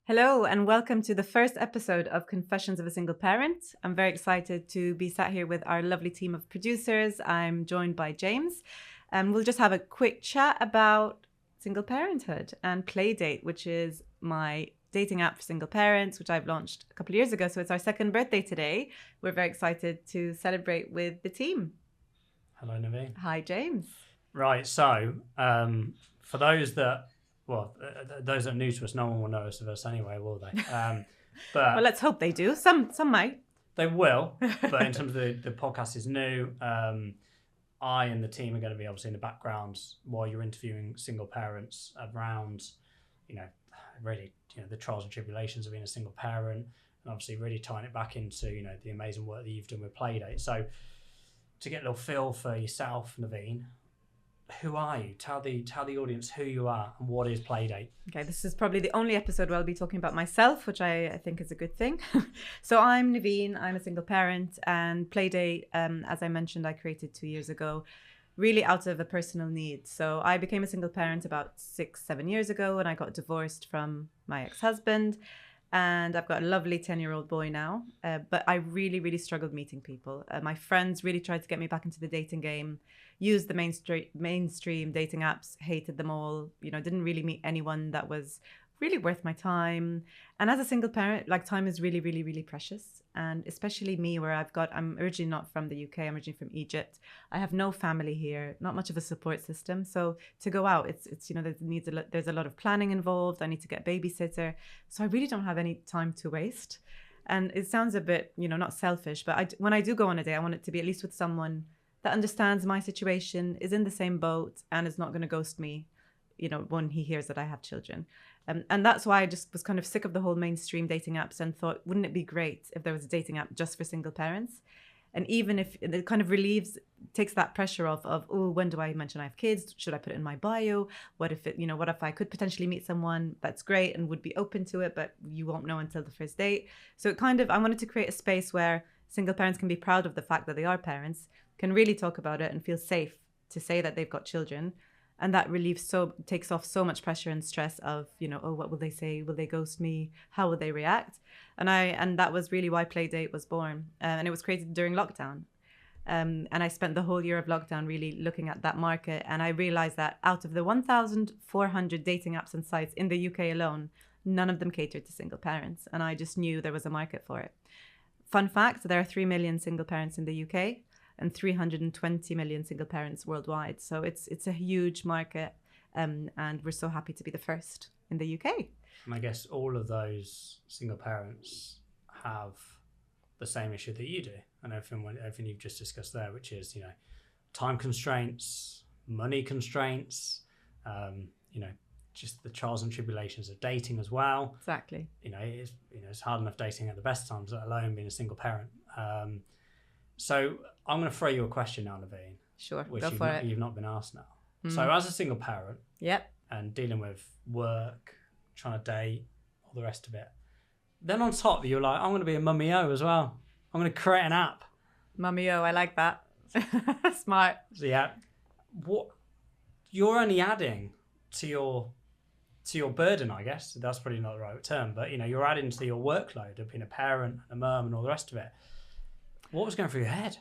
Hello, and welcome to the first episode of Confessions of a Single Parent. I'm very excited to be sat here with our lovely team of producers. I'm joined by James, and we'll just have a quick chat about single parenthood and Playdate, which is my dating app for single parents, which I've launched a couple of years ago. So it's our second birthday today. We're very excited to celebrate with the team. Hello, Nevine. Hi, James. Right, so for those that are new to us, no one will know us of us anyway, will they? But Well, let's hope they do. Some might. They will, but in terms of the podcast is new. I and the team are going to be obviously in the background while you're interviewing single parents around, really, the trials and tribulations of being a single parent, and obviously really tying it back into, the amazing work that you've done with Playdate. So to get a little feel for yourself, Nevine, who are you? Tell the audience who you are and what is Playdate. Okay, this is probably the only episode where I'll be talking about myself, which I think is a good thing. So I'm Nevine, I'm a single parent, and Playdate, as I mentioned, I created 2 years ago, really out of a personal need. So I became a single parent about 6-7 years ago, and I got divorced from my ex-husband. And I've got a lovely 10-year-old boy now. But I really, really struggled meeting people. My friends really tried to get me back into the dating game, used the mainstream dating apps, hated them all, didn't really meet anyone that was really worth my time. And as a single parent, time is really, really, really precious. And especially me, where I'm originally not from the UK, I'm originally from Egypt. I have no family here, not much of a support system. So to go out, there's a lot of planning involved. I need to get a babysitter. So I really don't have any time to waste. And it sounds a bit, not selfish, but when I do go on a date, I want it to be at least with someone that understands my situation, is in the same boat, and is not going to ghost me, when he hears that I have children. And that's why I just was kind of sick of the whole mainstream dating apps and thought, wouldn't it be great if there was a dating app just for single parents? And even if it kind of takes that pressure off of, oh, when do I mention I have kids? Should I put it in my bio? What if I could potentially meet someone that's great and would be open to it, but you won't know until the first date. So I wanted to create a space where single parents can be proud of the fact that they are parents, can really talk about it and feel safe to say that they've got children. And that takes off so much pressure and stress of, oh, what will they say? Will they ghost me? How will they react? And that was really why Playdate was born. And it was created during lockdown. And I spent the whole year of lockdown really looking at that market. And I realized that out of the 1,400 dating apps and sites in the UK alone, none of them catered to single parents. And I just knew there was a market for it. Fun fact, there are 3 million single parents in the UK and 320 million single parents worldwide. So it's a huge market, and we're so happy to be the first in the UK. And I guess all of those single parents have the same issue that you do, and everything you've just discussed there, which is time constraints, money constraints, just the trials and tribulations of dating as well. Exactly. It's hard enough dating at the best times, let alone being a single parent. So I'm going to throw you a question now, Nevine. Sure, which go for it. You've not been asked now. So as a single parent, yep, and dealing with work, trying to date, all the rest of it, then on top you're like, I'm going to be a mummy-o as well. I'm going to create an app. Mummy-o, I like that. Smart. So yeah, what you're only adding to your burden, I guess. That's probably not the right term, but you're adding to your workload of being a parent, a mum, and all the rest of it. What was going through your head?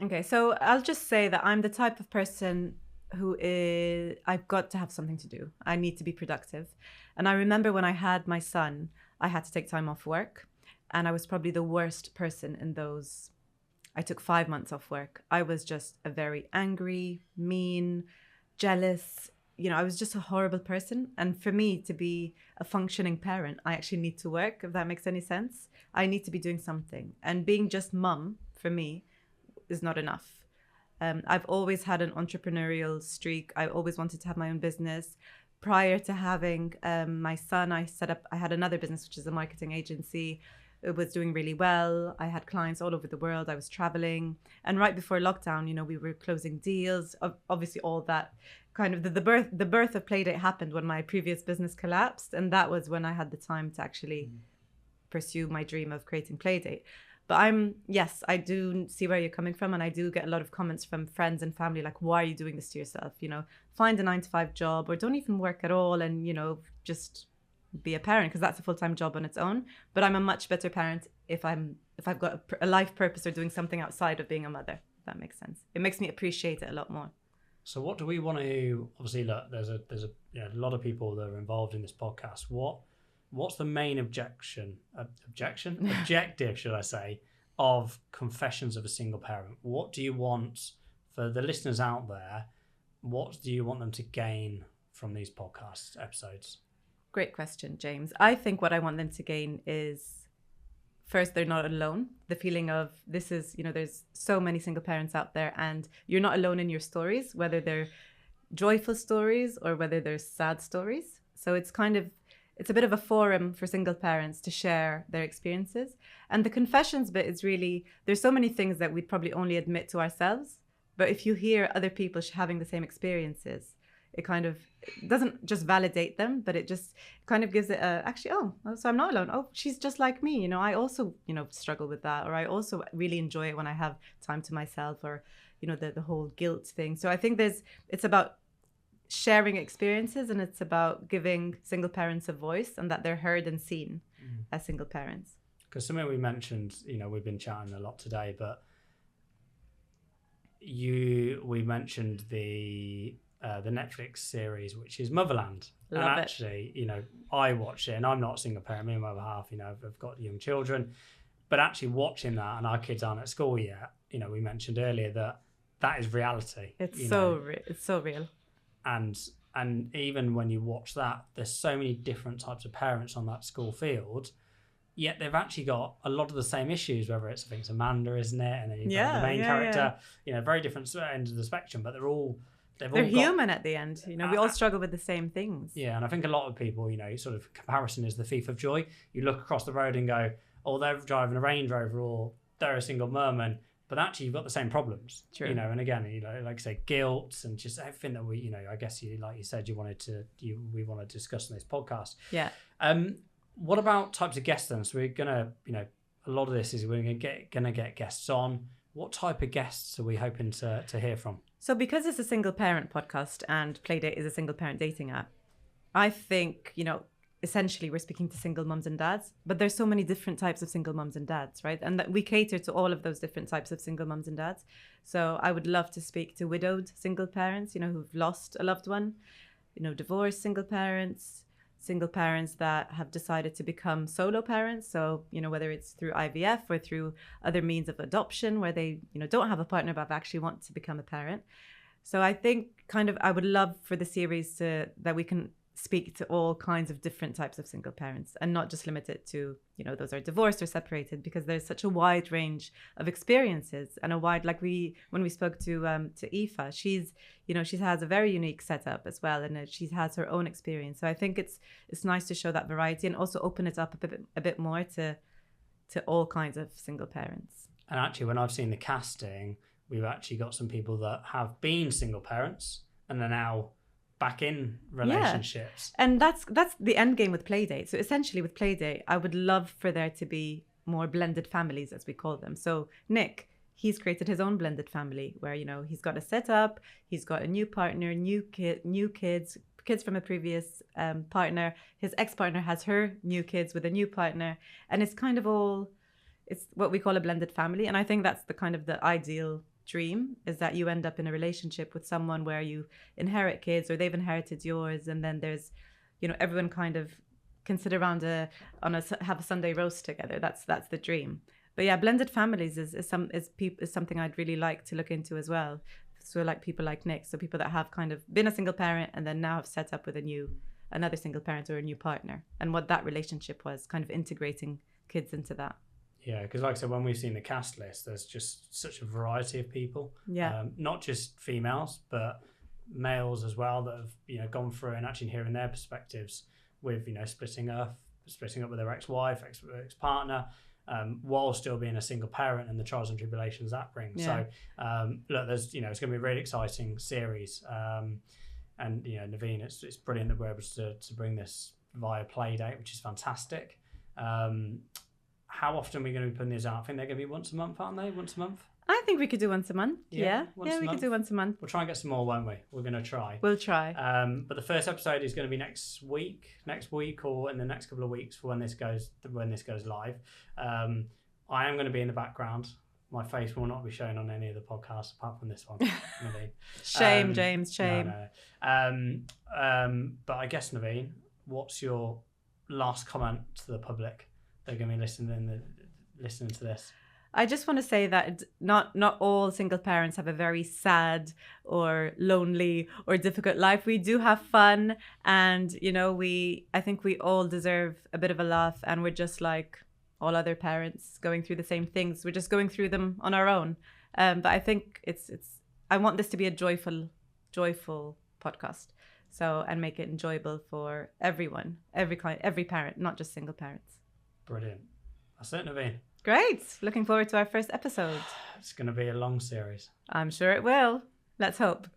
Okay, so I'll just say that I'm the type of person I've got to have something to do. I need to be productive. And I remember when I had my son, I had to take time off work. And I was probably the worst person in those. I took 5 months off work. I was just a very angry, mean, jealous. I was just a horrible person. And for me to be a functioning parent, I actually need to work, if that makes any sense. I need to be doing something. And being just mum, for me, is not enough. I've always had an entrepreneurial streak. I always wanted to have my own business. Prior to having my son, I had another business, which is a marketing agency. It was doing really well. I had clients all over the world. I was traveling. And right before lockdown, we were closing deals. Obviously, all that kind of the birth of Playdate happened when my previous business collapsed. And that was when I had the time to actually pursue my dream of creating Playdate. But I do see where you're coming from. And I do get a lot of comments from friends and family, like, why are you doing this to yourself? Find a 9-to-5 job, or don't even work at all. And, just be a parent, because that's a full-time job on its own. But I'm a much better parent if I've got a life purpose or doing something outside of being a mother. If that makes sense. It makes me appreciate it a lot more. So what do we want to, obviously, look, there's a lot of people that are involved in this podcast. What's the main objective, should I say, of Confessions of a Single Parent? What do you want for the listeners out there? What do you want them to gain from these podcast episodes? Great question, James. I think what I want them to gain is, first, they're not alone. The feeling of this is, there's so many single parents out there, and you're not alone in your stories, whether they're joyful stories or whether they're sad stories. So it's a bit of a forum for single parents to share their experiences. And the confessions bit is really, there's so many things that we'd probably only admit to ourselves. But if you hear other people having the same experiences, it kind of doesn't just validate them, but it just kind of gives it so I'm not alone. Oh, she's just like me. I also, struggle with that. Or I also really enjoy it when I have time to myself, or, the whole guilt thing. So I think it's about sharing experiences, and it's about giving single parents a voice, and that they're heard and seen as single parents. Because something we mentioned, we've been chatting a lot today, but we mentioned the Netflix series, which is Motherland. Love and it. actually, I watch it, and I'm not a single parent. Me and my other half, I've got young children, but actually watching that, and our kids aren't at school yet. We mentioned earlier that is reality. It's so real. And even when you watch that, there's so many different types of parents on that school field, yet they've actually got a lot of the same issues, whether it's, I think it's Amanda, isn't it? And then you've got the main character, very different ends of the spectrum, but they're human at the end. We all struggle with the same things. Yeah, and I think a lot of people, sort of comparison is the thief of joy. You look across the road and go, oh, they're driving a Range Rover, or they're a single mum, but actually you've got the same problems. True. And again, like I say, guilt and just everything that we, I guess like you said, we want to discuss in this podcast. Yeah. What about types of guests then? So we're gonna, a lot of this is we're gonna get guests on. What type of guests are we hoping to hear from? So because it's a single parent podcast and Playdate is a single parent dating app, I think, essentially we're speaking to single mums and dads, but there's so many different types of single mums and dads, right? And that we cater to all of those different types of single mums and dads. So I would love to speak to widowed single parents, who've lost a loved one, divorced single parents that have decided to become solo parents. So, whether it's through IVF or through other means of adoption where they, don't have a partner but actually want to become a parent. So I think I would love for the series that we can speak to all kinds of different types of single parents, and not just limit it to, those are divorced or separated, because there's such a wide range of experiences, and when we spoke to Aoife, she has a very unique setup as well, and she has her own experience. So I think it's nice to show that variety, and also open it up a bit more to all kinds of single parents. And actually, when I've seen the casting, we've actually got some people that have been single parents and are now back in relationships. Yeah. And that's the end game with Playdate. So essentially with Playdate, I would love for there to be more blended families, as we call them. So Nick, he's created his own blended family where, he's got a setup, he's got a new partner, new kids from a previous partner. His ex-partner has her new kids with a new partner. And it's it's what we call a blended family. And I think that's the ideal dream, is that you end up in a relationship with someone where you inherit kids, or they've inherited yours, and then there's everyone can sit around have a Sunday roast together. That's the dream. But yeah, blended families is something I'd really like to look into as well. So like people like Nick, so people that have been a single parent and then now have set up with another single parent or a new partner, and what that relationship was, integrating kids into that. Yeah, because like I said, when we've seen the cast list, there's just such a variety of people. Yeah. Not just females, but males as well that have gone through and actually hearing their perspectives with splitting up with their ex-wife, ex-partner, while still being a single parent, and the trials and tribulations that brings. Yeah. So look, there's it's going to be a really exciting series. And Nevine, it's brilliant that we're able to bring this via Playdate, which is fantastic. How often are we going to be putting these out? I think they're going to be once a month, aren't they? Once a month? I think we could do once a month. Yeah, once a we month. could do once a month. We'll try and get some more, won't we? We're going to try. We'll try. But the first episode is going to be next week, or in the next couple of weeks for when this goes live. I am going to be in the background. My face will not be shown on any of the podcasts apart from this one. Nevine. Shame, James. Shame. No. But I guess, Nevine, what's your last comment to the public? They're going to be listening to this. I just want to say that not all single parents have a very sad or lonely or difficult life. We do have fun, and I think we all deserve a bit of a laugh, and we're just like all other parents going through the same things. We're just going through them on our own. But I think I want this to be a joyful podcast. So, and make it enjoyable for everyone, every parent, not just single parents. Brilliant. That's it, Nevine. Great. Looking forward to our first episode. It's going to be a long series. I'm sure it will. Let's hope.